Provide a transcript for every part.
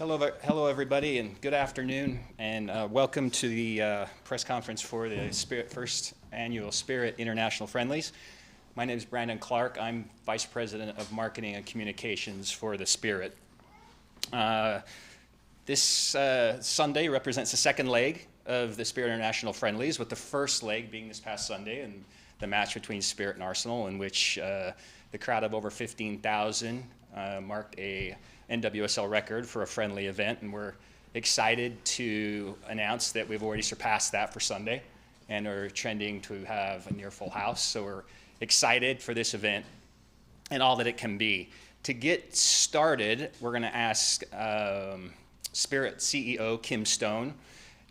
Hello, everybody, and good afternoon, and welcome to the press conference for the first annual Spirit International Friendlies. My name is Brandon Clark. I'm Vice President of Marketing and Communications for the Spirit. This Sunday represents the second leg of the Spirit International Friendlies, with the first leg being this past Sunday and the match between Spirit and Arsenal, in which the crowd of over 15,000 marked a NWSL record for a friendly event, and we're excited to announce that we've already surpassed that for Sunday and are trending to have a near full house. So we're excited for this event and all that it can be. To get started, we're going to ask Spirit CEO Kim Stone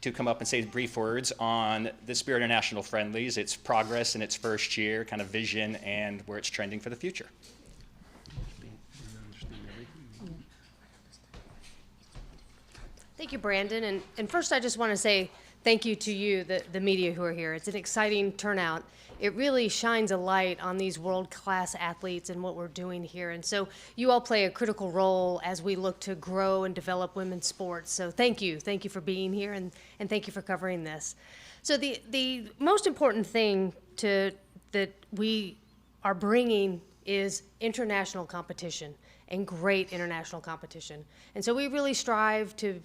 to come up and say brief words on the Spirit International Friendlies, its progress in its first year, kind of vision, and where it's trending for the future. Thank you, Brandon. And first, I just want to say thank you to you, the media who are here. It's an exciting turnout. It really shines a light on these world-class athletes and what we're doing here. And so you all play a critical role as we look to grow and develop women's sports. So thank you. Thank you for being here, and thank you for covering this. So the most important thing that we are bringing is international competition, and great international competition. And so we really strive to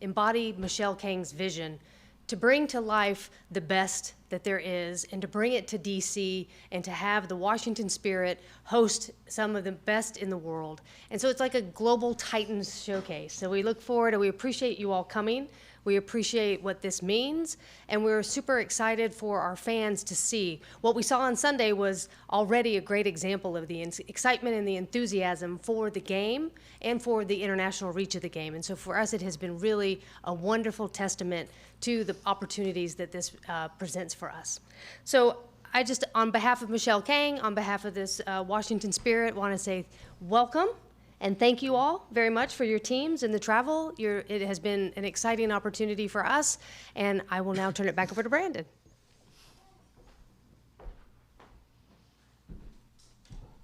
embody Michelle Kang's vision to bring to life the best that there is, and to bring it to DC, and to have the Washington Spirit host some of the best in the world. And so it's like a global Titans showcase. So we look forward, and we appreciate you all coming. We appreciate what this means, and we're super excited for our fans to see. What we saw on Sunday was already a great example of the excitement and the enthusiasm for the game and for the international reach of the game. And so for us, it has been really a wonderful testament to the opportunities that this presents for us. So I just, on behalf of Michelle Kang, on behalf of this Washington Spirit, want to say welcome. And thank you all very much for your teams and the travel. It has been an exciting opportunity for us, and I will now turn it back over to Brandon.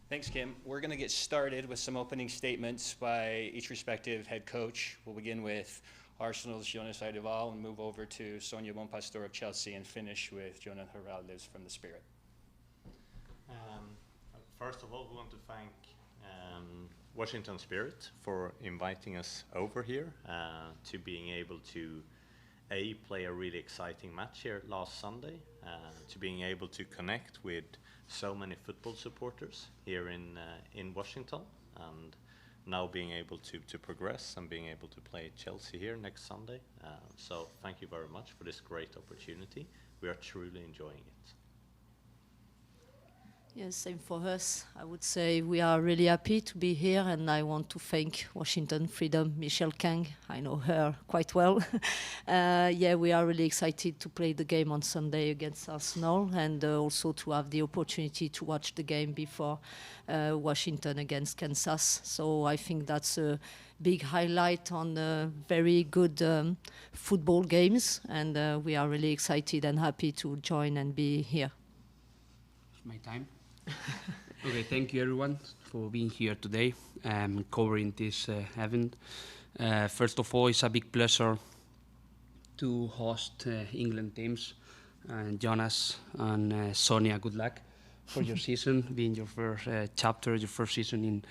Thanks, Kim. We're going to get started with some opening statements by each respective head coach. We'll begin with Arsenal's Jonas Eideval and move over to Sonia Bonpastor of Chelsea, and finish with Jonah Heraldes from the Spirit. First of all, we want to thank Washington Spirit for inviting us over here to being able to play a really exciting match here last Sunday, to being able to connect with so many football supporters here in Washington, and now being able to progress and being able to play Chelsea here next Sunday. So thank you very much for this great opportunity. We are truly enjoying it. Yes, same for us. I would say we are really happy to be here, and I want to thank Washington Freedom, Michelle Kang. I know her quite well. Yeah, we are really excited to play the game on Sunday against Arsenal, and also to have the opportunity to watch the game before Washington against Kansas. So I think that's a big highlight on very good football games, and we are really excited and happy to join and be here. It's my time. Okay, thank you everyone for being here today and covering this event. First of all, it's a big pleasure to host England teams. And Jonas and Sonia, good luck for your season, being your first chapter, your first season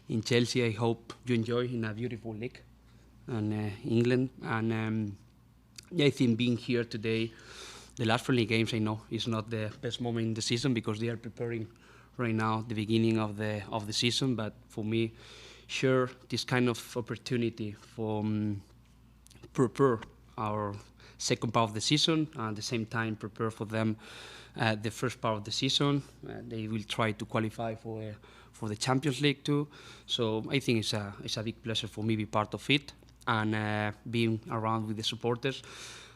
in Chelsea. I hope you enjoy in a beautiful league in England. And yeah, I think being here today, the last friendly games, I know, is not the best moment in the season because they are preparing right now the beginning of the season. But for me, sure, this kind of opportunity for prepare our second part of the season, and at the same time prepare for them the first part of the season. They will try to qualify for the Champions League too. So I think it's a big pleasure for me to be part of it, and being around with the supporters.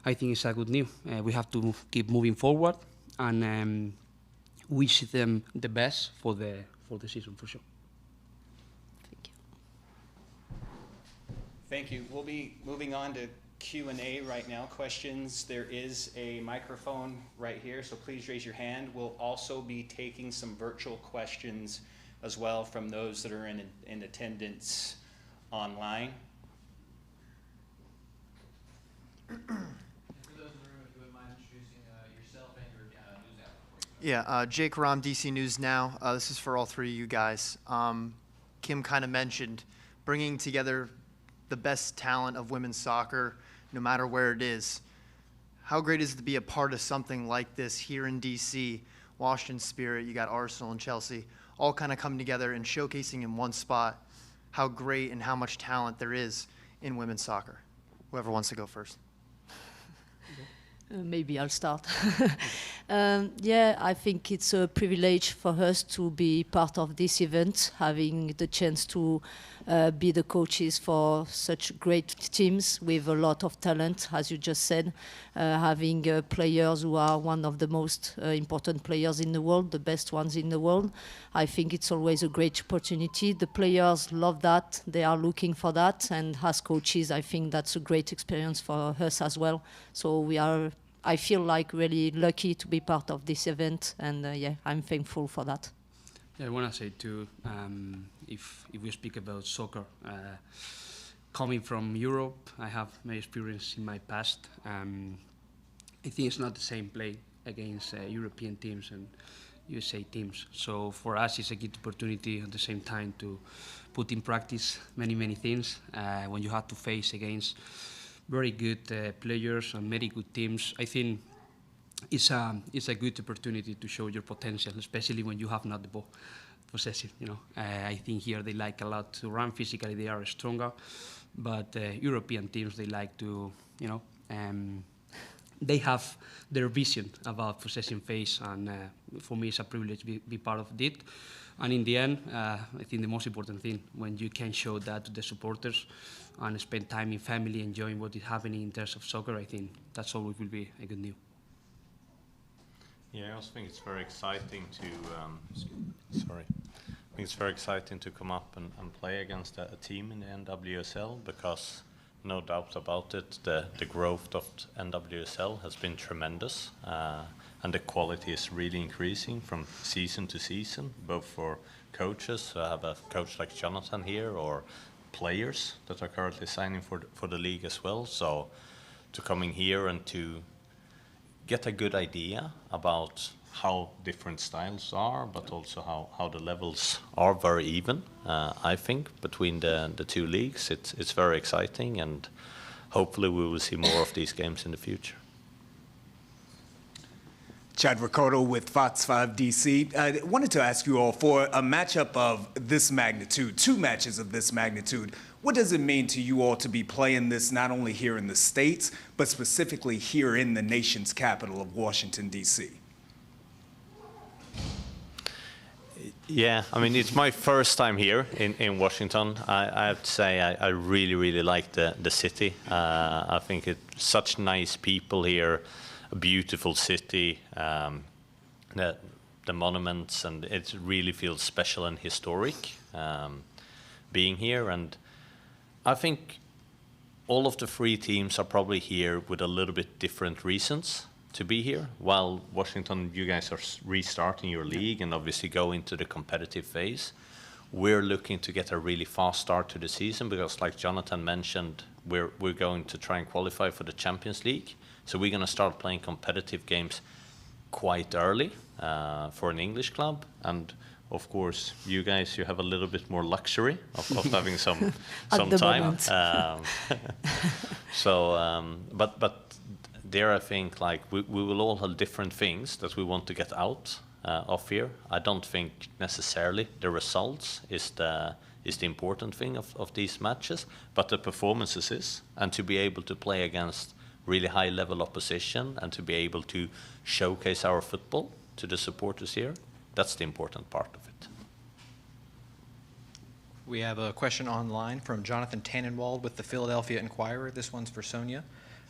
I think it's a good news. We have to keep moving forward and wish them the best for the season for sure. Thank you. Thank you. We'll be moving on to Q&A right now. Questions. There is a microphone right here, so please raise your hand. We'll also be taking some virtual questions as well from those that are in attendance online. For those in the room, if you wouldn't mind introducing yourself and your news outlet before you go. Yeah, Jake Rom, DC News Now. This is for all three of you guys. Kim kind of mentioned bringing together the best talent of women's soccer, no matter where it is. How great is it to be a part of something like this here in DC? Washington Spirit, you got Arsenal and Chelsea, all kind of coming together and showcasing in one spot how great and how much talent there is in women's soccer. Whoever wants to go first. Maybe I'll start. Yeah, I think it's a privilege for us to be part of this event, having the chance to be the coaches for such great teams with a lot of talent, as you just said, having players who are one of the most important players in the world, the best ones in the world. I think it's always a great opportunity. The players love that. They are looking for that. And as coaches, I think that's a great experience for us as well. So I feel like really lucky to be part of this event, and yeah, I'm thankful for that. Yeah, I want to say too, if we speak about soccer, coming from Europe, I have my experience in my past. I think it's not the same play against European teams and USA teams. So for us, it's a good opportunity at the same time to put in practice many things when you have to face against very good players and very good teams. I think it's a good opportunity to show your potential, especially when you have not the ball possessive. I think here they like a lot to run physically. They are stronger, but European teams, they like to, they have their vision about possession phase, and for me it's a privilege to be part of it. And in the end, I think the most important thing, when you can show that to the supporters and spend time in family enjoying what is happening in terms of soccer, I think that's always will be a good news. Yeah, I also think it's very exciting to I think it's very exciting to come up and play against a team in the NWSL, because no doubt about it, the growth of NWSL has been tremendous, and the quality is really increasing from season to season, both for coaches who have a coach like Jonathan here, or players that are currently signing for the league as well. So to coming here and to get a good idea about how different styles are, but also how the levels are very even, I think, between the two leagues. It's very exciting, and hopefully we will see more of these games in the future. Chad Ricardo with Fox 5 DC. I wanted to ask you all, for a matchup of this magnitude, two matches of this magnitude, what does it mean to you all to be playing this not only here in the States, but specifically here in the nation's capital of Washington, D.C.? Yeah, I mean, it's my first time here in Washington. I have to say I really like the city. I think it's such nice people here, a beautiful city, the monuments, and it really feels special and historic being here. And I think all of the three teams are probably here with a little bit different reasons to be here. While Washington, you guys are restarting your league and obviously go into the competitive phase, we're looking to get a really fast start to the season, because like Jonathan mentioned, we're going to try and qualify for the Champions League. So we're going to start playing competitive games quite early for an English club. And of course, you guys, you have a little bit more luxury of having some time. But there, I think, like we will all have different things that we want to get out of here. I don't think necessarily the results is the important thing of these matches, but the performances is, and to be able to play against really high level opposition and to be able to showcase our football to the supporters here, that's the important part of it. We have a question online from Jonathan Tannenwald with the Philadelphia Inquirer. This one's for Sonia.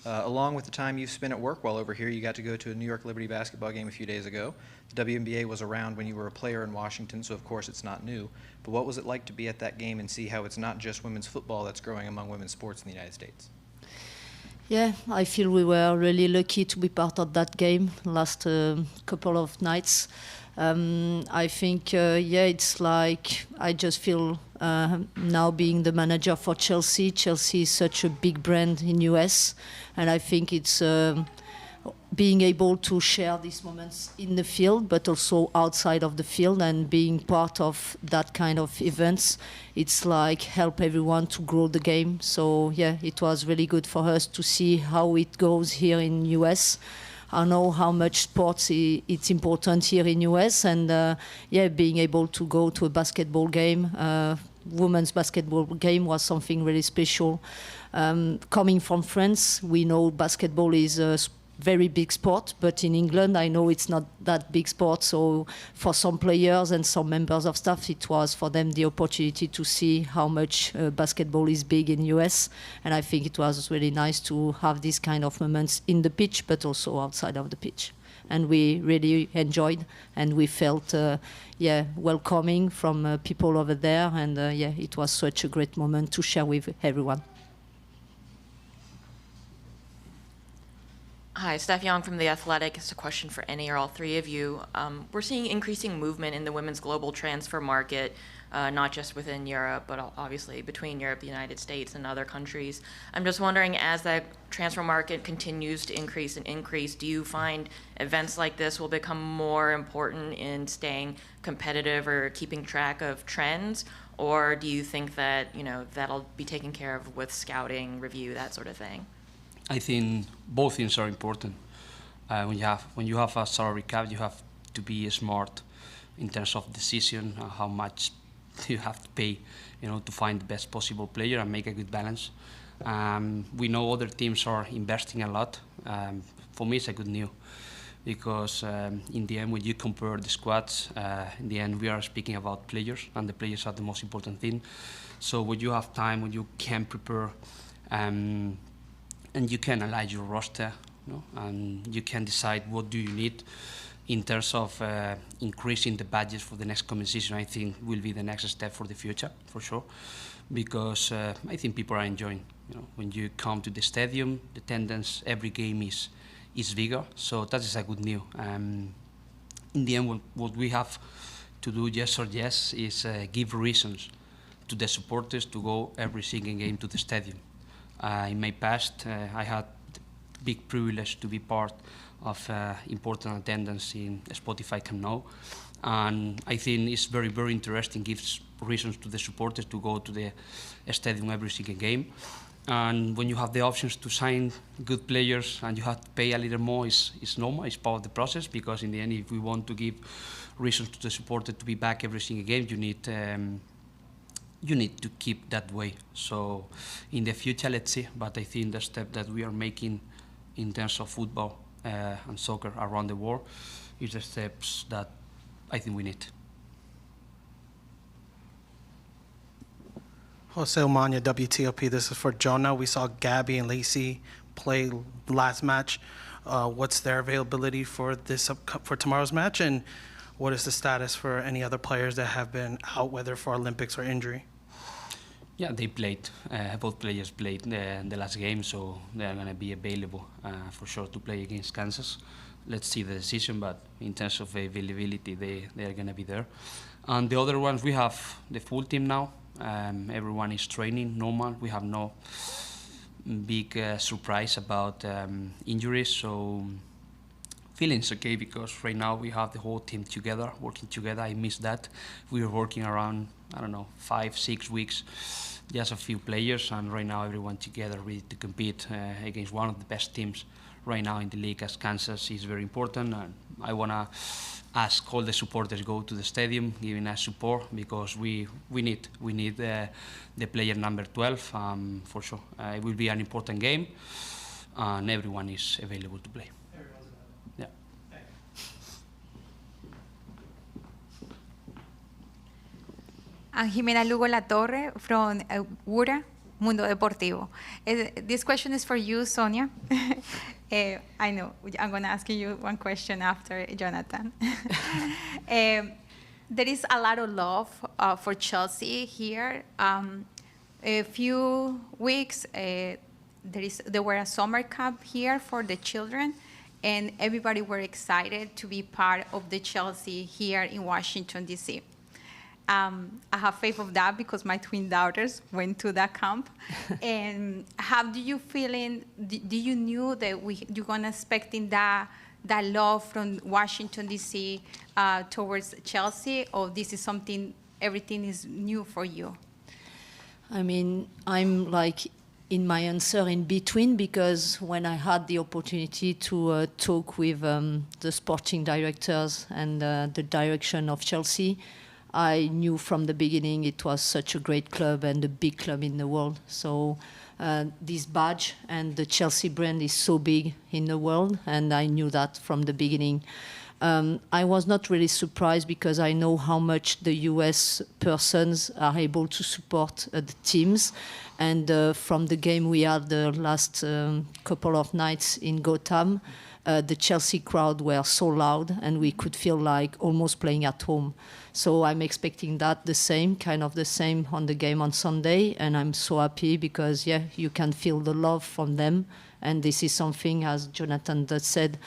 Along with the time you've spent at work while over here, you got to go to a New York Liberty basketball game a few days ago. The WNBA was around when you were a player in Washington, so of course it's not new. But what was it like to be at that game and see how it's not just women's football that's growing among women's sports in the United States? Yeah, I feel we were really lucky to be part of that game last couple of nights. I think, it's like I just feel now being the manager for Chelsea. Chelsea is such a big brand in US, and I think it's being able to share these moments in the field, but also outside of the field, and being part of that kind of events. It's like help everyone to grow the game. So yeah, it was really good for us to see how it goes here in US. I know how much sports it's important here in US, and yeah, being able to go to a basketball game, women's basketball game, was something really special. Coming from France, we know basketball is a very big sport, but in England I know it's not that big sport, so for some players and some members of staff it was for them the opportunity to see how much basketball is big in US, and I think it was really nice to have these kind of moments in the pitch but also outside of the pitch, and we really enjoyed, and we felt welcoming from people over there, and it was such a great moment to share with everyone. Hi, Steph Young from The Athletic. It's a question for any or all three of you. We're seeing increasing movement in the women's global transfer market, not just within Europe, but obviously between Europe, the United States, and other countries. I'm just wondering, as that transfer market continues to increase, do you find events like this will become more important in staying competitive or keeping track of trends? Or do you think that, that'll be taken care of with scouting, review, that sort of thing? I think both things are important. When you have a salary cap, you have to be smart in terms of decision, how much you have to pay, to find the best possible player and make a good balance. We know other teams are investing a lot. For me, it's a good news because in the end, when you compare the squads, in the end, we are speaking about players, and the players are the most important thing. So when you have time, when you can prepare, and you can analyze your roster, and you can decide what do you need in terms of increasing the budget for the next coming season. I think will be the next step for the future, for sure, because I think people are enjoying. When you come to the stadium, the attendance every game is bigger, so that is a good news. In the end, what we have to do, yes or yes, is give reasons to the supporters to go every single game to the stadium. In my past, I had the big privilege to be part of important attendance in Spotify Camp Nou, and I think it's very, very interesting, gives reasons to the supporters to go to the stadium every single game. And when you have the options to sign good players and you have to pay a little more, it's normal, it's part of the process, because in the end, if we want to give reasons to the supporter to be back every single game, you need to keep that way. So in the future, let's see, but I think the step that we are making in terms of football and soccer around the world is the steps that I think we need. Jose Omania, WTOP. This is for Jonah. We saw Gabby and Lacey play last match. What's their availability for tomorrow's match, and what is the status for any other players that have been out, whether for Olympics or injury? Yeah, they played. Both players played the last game, so they're going to be available for sure to play against Kansas. Let's see the decision, but in terms of availability, they are going to be there. And the other ones, we have the full team now. Everyone is training normal. We have no big surprise about injuries, so feeling's okay, because right now we have the whole team together, working together. I miss that. We were working around, 5-6 weeks, just a few players, and right now everyone together ready to compete against one of the best teams right now in the league, as Kansas is very important. And I want to ask all the supporters go to the stadium, giving us support, because we need the player number 12 for sure. It will be an important game, and everyone is available to play. Yeah. I'm Jimena Lugo La Torre from WURA, Mundo Deportivo. This question is for you, Sonia. I know, I'm going to ask you one question after Jonathan. There is a lot of love for Chelsea here. A few weeks, there were a summer camp here for the children, and everybody were excited to be part of the Chelsea here in Washington, D.C. I have faith of that because my twin daughters went to that camp. And how do you feeling? Do you knew that you're gonna expecting that love from Washington D.C. Towards Chelsea, or this is something everything is new for you? I mean, I'm like in my answer in between, because when I had the opportunity to talk with the sporting directors and the direction of Chelsea, I knew from the beginning it was such a great club and a big club in the world. So this badge and the Chelsea brand is so big in the world, and I knew that from the beginning. I was not really surprised because I know how much the US persons are able to support the teams. And from the game we had the last couple of nights in Gotham, the Chelsea crowd were so loud and we could feel like almost playing at home. So I'm expecting that kind of the same on the game on Sunday. And I'm so happy because, yeah, you can feel the love from them. And this is something, as Jonathan said,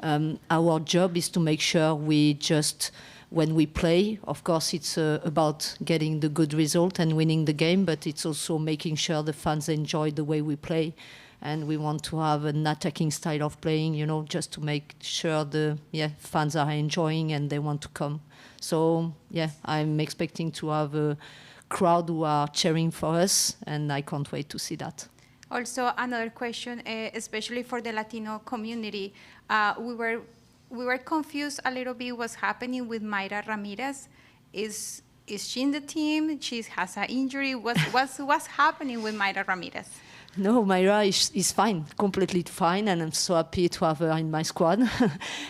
our job is to make sure we just, when we play, of course, it's about getting the good result and winning the game, but it's also making sure the fans enjoy the way we play. And we want to have an attacking style of playing, just to make sure the fans are enjoying and they want to come. So, I'm expecting to have a crowd who are cheering for us, and I can't wait to see that. Also, another question, especially for the Latino community, we were confused a little bit what's happening with Mayra Ramirez. Is she in the team? She has an injury. What's happening with Mayra Ramirez? No, Mayra is fine, completely fine, and I'm so happy to have her in my squad.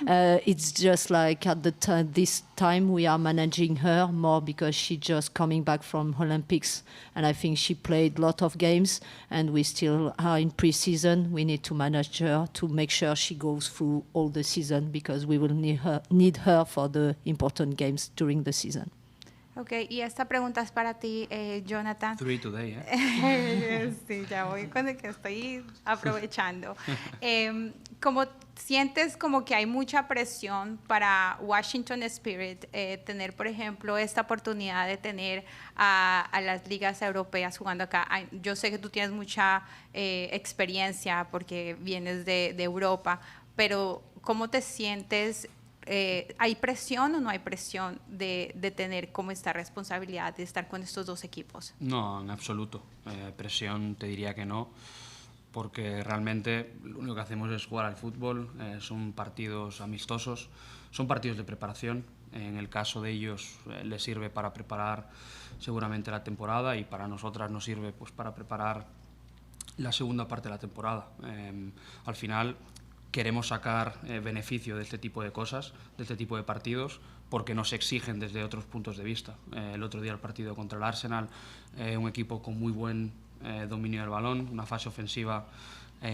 It's just like at this time we are managing her more because she's just coming back from Olympics, and I think she played a lot of games, and we still are in pre-season. We need to manage her to make sure she goes through all the season because we will need her for the important games during the season. Ok, y esta pregunta es para ti, Jonathan. 3 today, Sí, ya voy con el que estoy aprovechando. Como sientes como que hay mucha presión para Washington Spirit tener, por ejemplo, esta oportunidad de tener a las ligas europeas jugando acá. Yo sé que tú tienes mucha experiencia porque vienes de Europa, pero ¿cómo te sientes? ¿Hay presión o no hay presión de tener como esta responsabilidad de estar con estos dos equipos? No, en absoluto. Presión te diría que no, porque realmente lo único que hacemos es jugar al fútbol, son partidos amistosos, son partidos de preparación. En el caso de ellos les sirve para preparar seguramente la temporada y para nosotras nos sirve pues para preparar la segunda parte de la temporada. Al final queremos sacar beneficio de este tipo de cosas, de este tipo de partidos, porque nos exigen desde otros puntos de vista. El otro día el partido contra el Arsenal, un equipo con muy buen dominio del balón, una fase ofensiva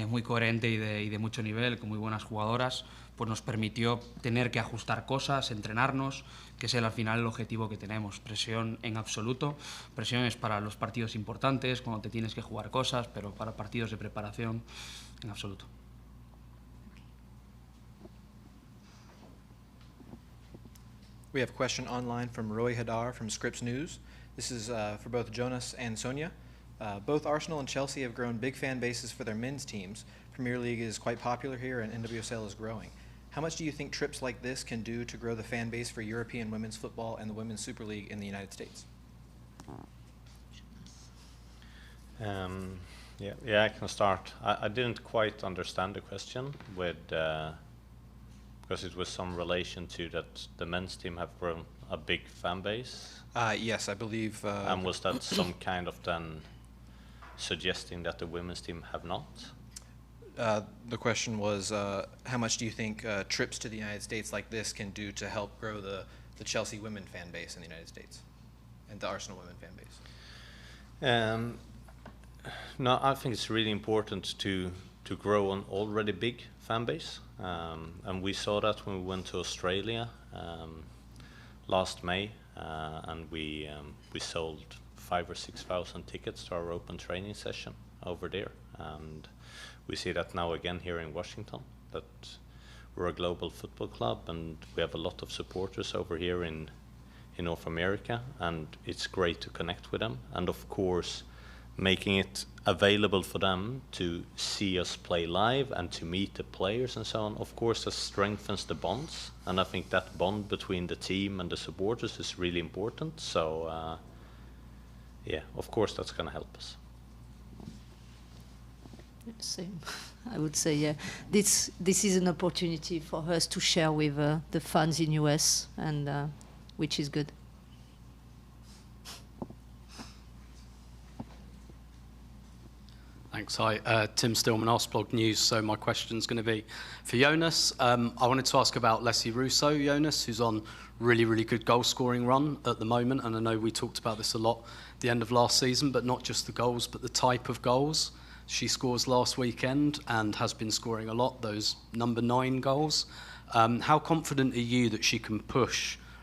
muy coherente y de mucho nivel, con muy buenas jugadoras, pues nos permitió tener que ajustar cosas, entrenarnos, que es al final el objetivo que tenemos. Presión en absoluto. Presión es para los partidos importantes, cuando te tienes que jugar cosas, pero para partidos de preparación, en absoluto. We have a question online from Roy Hadar from Scripps News. This is for both Jonas and Sonia. Both Arsenal and Chelsea have grown big fan bases for their men's teams. Premier League is quite popular here and NWSL is growing. How much do you think trips like this can do to grow the fan base for European women's football and the Women's Super League in the United States? I can start. I didn't quite understand the question with because it was some relation to that the men's team have grown a big fan base. Yes, I believe. And was that some kind of then suggesting that the women's team have not? The question was, how much do you think trips to the United States like this can do to help grow the Chelsea women fan base in the United States and the Arsenal women fan base? No, I think it's really important to grow an already big fan base. And we saw that when we went to Australia last May, and we sold 5,000 or 6,000 tickets to our open training session over there. And we see that now again here in Washington, that we're a global football club and we have a lot of supporters over here in in North America, and it's great to connect with them. And of course, making it available for them to see us play live and to meet the players and so on, of course, that strengthens the bonds. And I think that bond between the team and the supporters is really important. So, yeah, of course, that's going to help us. Same. I would say, yeah. This is an opportunity for us to share with the fans in US, and which is good. Thanks. Hi, Tim Stillman, Arsblog News. So my question's going to be for Jonas. I wanted to ask about Leslie Russo, Jonas, who's on really, really good goal-scoring run at the moment. And I know we talked about this a lot at the end of last season, but not just the goals, but the type of goals. She scores last weekend and has been scoring a lot, those number 9 goals. How confident are you that she can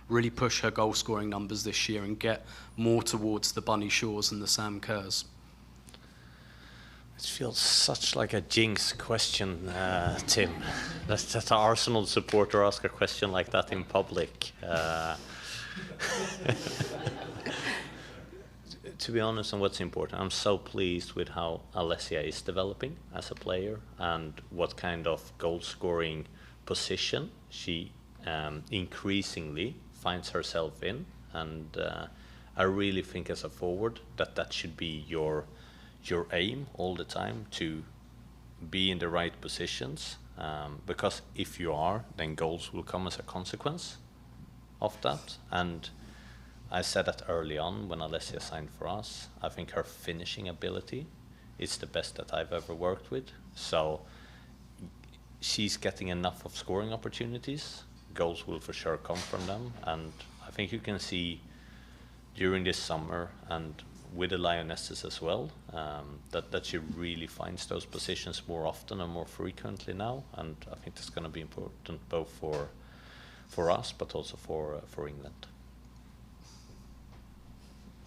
really push her goal-scoring numbers this year and get more towards the Bunny Shaws and the Sam Kerrs? It feels such like a jinx question, Tim. That an Arsenal supporter ask a question like that in public. To be honest, and what's important, I'm so pleased with how Alessia is developing as a player and what kind of goal-scoring position she increasingly finds herself in. And I really think as a forward that should be your aim all the time, to be in the right positions, because if you are, then goals will come as a consequence of that. And I said that early on when Alessia signed for us. I think her finishing ability is the best that I've ever worked with. So she's getting enough of scoring opportunities. Goals will for sure come from them. And I think you can see during this summer and with the Lionesses as well, that she really finds those positions more often and more frequently now. And I think that's going to be important both for us, but also for England.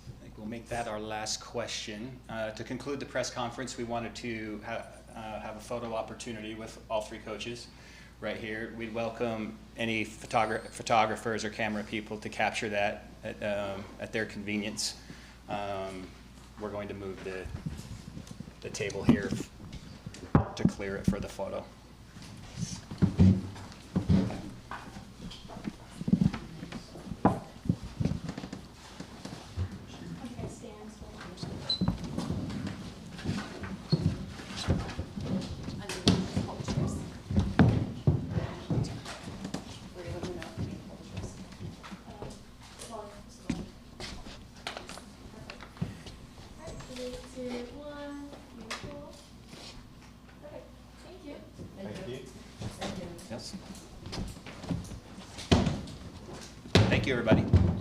I think we'll make that our last question. To conclude the press conference, we wanted to have a photo opportunity with all 3 coaches right here. We'd welcome any photographers or camera people to capture that at their convenience. We're going to move the table here to clear it for the photo. Yes. Thank you, everybody.